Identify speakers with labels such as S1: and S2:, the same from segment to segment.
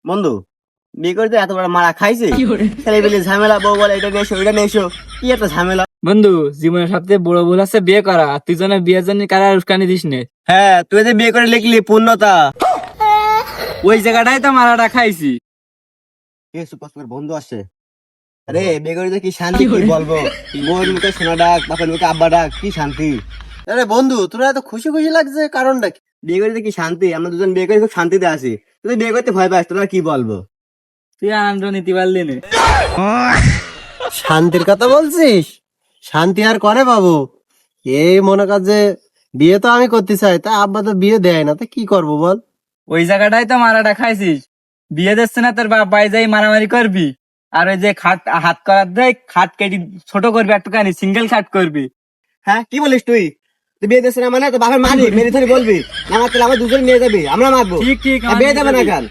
S1: বন্ধু, বিয়ে করতে এত বড় মারা খাইছে। ছেলে পেলে ঝামেলা, বউ বলে এটা নিয়ে এসো ওইটা নিয়ে এসো, কি একটা ঝামেলা।
S2: বন্ধু, জীবনের সবচেয়ে বড় ভুল আছে বিয়ে করা। আর তুই জন্য বিয়ের জন্য কারা উস্কানি দিস নে।
S1: হ্যাঁ, তুই যে বিয়ে করে লিখলি পূর্ণতা,
S2: ওই জায়গাটাই তো মারাটা খাইছি।
S1: বন্ধু আসছে। আরে বিয়ে করে কি শান্তি, কি বলবো। বউয়ের মুখে সোনা ডাক, বাপের মুখে আব্বা ডাক, কি শান্তি।
S3: আরে বন্ধু, তোরা এত খুশি খুশি লাগছে, কারণটা কি?
S1: বিয়ে করে কি শান্তি, আমরা দুজন বিয়ে করে খুব শান্তিতে আছি। তুই বিয়ে করতে ভয় পাস, তোরা কি বলবো।
S2: তুই আনন্দ নিতে পারলি না।
S3: শান্তির কথা বলছিস? শান্তি আর করে বাবু? এই মনে কর যে বিয়ে তো আমি করতে চাই, তা আব্বা তো বিয়ে দেয় না, তা কি করবো বল?
S2: ওই জায়গাটাই তো মারাটা খাইছিস। বিয়ে দিচ্ছে না তোর বাপ, বাই যাই মারামারি করবি। আর ওই যে খাট হাত করার দেয়, খাট কেটে ছোট করবি একটুখানি, সিঙ্গেল খাট করবি।
S1: হ্যাঁ, কি বলিস তুই? তুই বিয়ে দিস না মানে তো বাপের মারি মেরে ধরে বলবি না, আমার তাহলে আমরা দুজন নিয়ে যাবি, আমরা মারবো।
S2: ঠিক ঠিক,
S1: আর বিয়ে দেবে না কেন?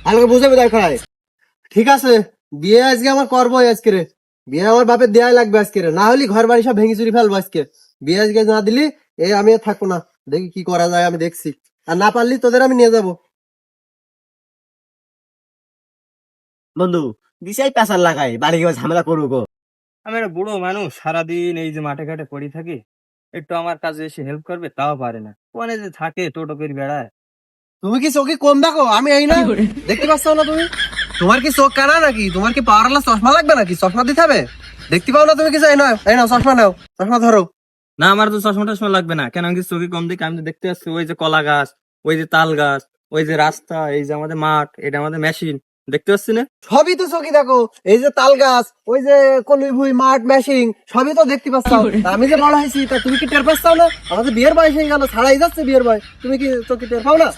S1: ভালো করে বুঝাবি দরকার হয়।
S3: ঠিক আছে, বিয়ে আজকে আমার করবোই আজকে রে। বিয়ে আমার বাপের দেয়াই লাগবে আজকে রে, না হলে ঘর বাড়ি সব ভেঙে চুরি ফেলবো আজকে। বিয়ে আজকে না দিলি আমি আর থাকবো না। দেখি কি করা যায়, আমি দেখছি। আর না পারলি তোদের আমি নিয়ে যাবো।
S1: বন্ধু, দিশাই পেশার লাগাই, বাড়ি গিয়ে ঝামেলা করবো গো।
S2: আমি একটা বুড়ো মানুষ, সারাদিন এই যে মাঠে ঘাটে পড়ে থাকি। একটু আমার কাজে এসে হেল্প করবে তাও পারে না। ওখানে যে থাকে টোটো করে বেড়ায়।
S3: তুমি কি চোখে কম দেখো? আমি এই না, দেখতে পাচ্ছ না তুমি? তোমার কি চোখ কানা নাকি? তোমার কি পাওয়ারওয়ালা চশমা লাগবে নাকি? চশমা দিতে হবে? দেখতে পাও না তুমি কিছু? এই নাও চশমা, নাও চশমা ধরো।
S2: না, আমার তো চশমা টশমা লাগবে না। কেন, আমি কি চোখে কম দেখি? আমি তো দেখতে পাচ্ছি ওই যে কলা গাছ, ওই যে তাল গাছ, ওই যে রাস্তা, এই যে আমাদের মাঠ, এটা আমাদের মেশিন, দেখতে পাচ্ছি না?
S3: সবই তো চোখে দেখো। এই যে তাল গাছ, ওই যে কলুই মাঠ, মেশিং, সবই তো দেখতে পাচ্ছ। আমি যে বড় হয়েছি, তা তুমি কি টের পাচ্ছ না? আমাদের বিয়ের বয়স হয়ে গেল, ছাড়াই যাচ্ছে বিয়ের বয়স। তুমি কি চোখে টের পাও না?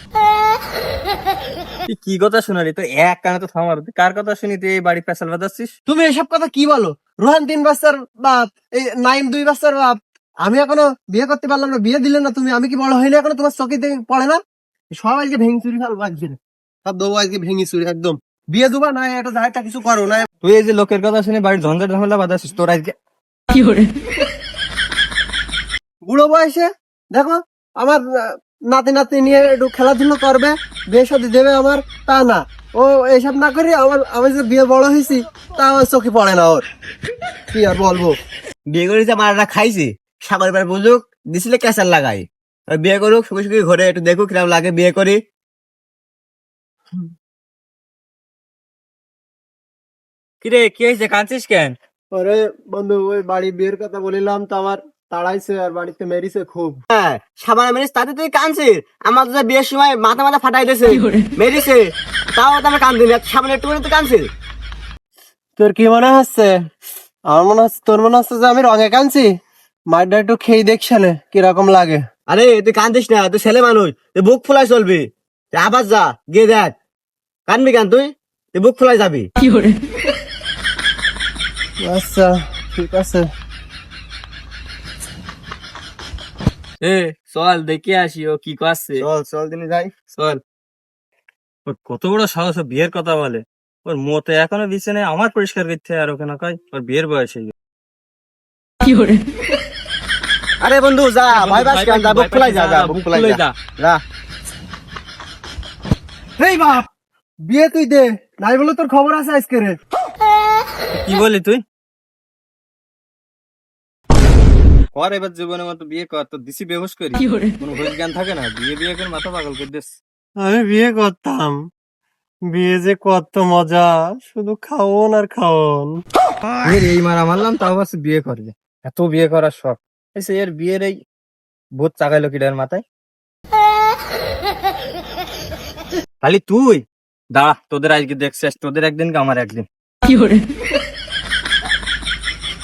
S2: তুই কি কথা শোনালি? তো এক কানে তো থামার, তুই কার কথা শুনি তুই এই বাড়ি পেছাল বাজাচ্ছিস?
S3: তুমি এসব কথা কি বলো? রোহান 3 বাচ্চার বাপ, এই নাইম 2 বাচ্চার বাপ। আমি এখনো বিয়ে করতে পারলাম না, বিয়ে দিলে না তুমি। আমি কি বড় হইনি এখনো? তোমার চোখে পড়ে না? সব আজকে ভেঙে চুরি ফেলবো আজকে। সব দেবো আজকে ভেঙে চুরি একদম। বিয়ে দেবা না, এটা যাইটা কিছু করো না।
S2: তুই এই যে লোকের কথা শুনে বাড়ির ঝঞ্ঝাট ঝামেলা বাজাচ্ছিস, তোর আজকে
S3: বুড়ো বয়সে দেখো আমার নাতি নাতি নিয়ে একটু খেলাধুলো করবে, বিয়ে সাথে দেবে আমার, তা না। ও এইসব না করে আমি যে বিয়ে বড় হয়েছি তা আমার চোখে পড়ে না ওর। কি আর বলবো।
S1: বিয়ে করে যে মারাটা খাইছি, সাগর বার বুঝুক, দিছিলে ক্যাসার লাগাই। আর বিয়ে করুক, সুখে সুখে ঘরে একটু দেখুক কিরকম লাগে বিয়ে করি।
S2: কিরে, কি হয়েছে? কাঁদছিস কেন?
S3: আরে বন্ধু, ওই বাড়ি বিয়ের কথা বলিলাম তো, আমার তাড়াইছে আর বাড়িতে মেরিছে খুব।
S1: হ্যাঁ, সাবান মেরিস তাতে তুই কানছিস। আমার তো বিয়ের সময় মাথা মাথা ফাটাই দিয়েছে, মেরিছে, তাও তো আমি কান্দিনি। সাবান একটু করে তুই কানছিস।
S3: তোর কি মনে হচ্ছে? আমার মনে হচ্ছে, তোর মনে হচ্ছে যে আমি রঙে কানছি। মাইটা একটু খেয়ে দেখছানে কিরকম লাগে।
S1: আরে তুই কান্দিস না, তুই ছেলে মানুষ, তুই বুক ফুলাই চলবি। তুই আবার যা, গিয়ে দেখ। কানবি কেন তুই? তুই বুক ফুলাই যাবি।
S3: আচ্ছা ঠিক আছে।
S2: এ চল দেখে আসি ও কি করছে।
S1: চল চল দিনে যাই।
S2: চল। ওর কত বড় সাহস, ও বিয়ের কথা বলে। ওর মতে এখনো বিছানে আমার পরিষ্কার করতে হয়, আর ওখানে কয় ওর বিয়ের বয়স হয়ে গেছে।
S1: আরে বন্ধু যা, ভয় পাস কেন? যা, বুক ফুলাই যা, যা বুক ফুলাই যা, যা।
S3: এই বাপ, বিয়ে তুই দে, নাই বলে তোর খবর আছে আজকে রে।
S2: কি বলি তুই? কর এবার জীবনের মতো বিয়ে কর, তো দিছি বেহুশ করি। কোনো হুশ জ্ঞান থাকে না, বিয়ে বিয়ে করে মাথা পাগল করে দিস।
S3: আমি বিয়ে করতাম, বিয়ে যে কত মজা, শুধু খাওন আর খাওন।
S2: এই মারা মারলাম, তাও আবার বিয়ে করবে। এত বিয়ে করার শখ, এসে এর বিয়ের এই ভূত চাগাইলো কিডার মাথায়। খালি তুই দাঁড়া, তোদের আজকে দেখছিস, তোদের একদিন কি আমার একদিন।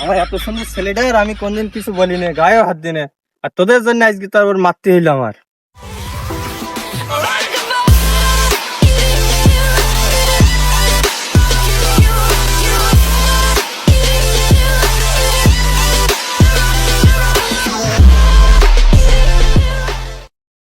S2: আমার এত সুন্দর ছেলেটা, আর আমি কোনদিন কিছু বলি না, গায়েও হাত দিনে। আর তোদের জন্য আজকে তার মারতে হইলো আমার।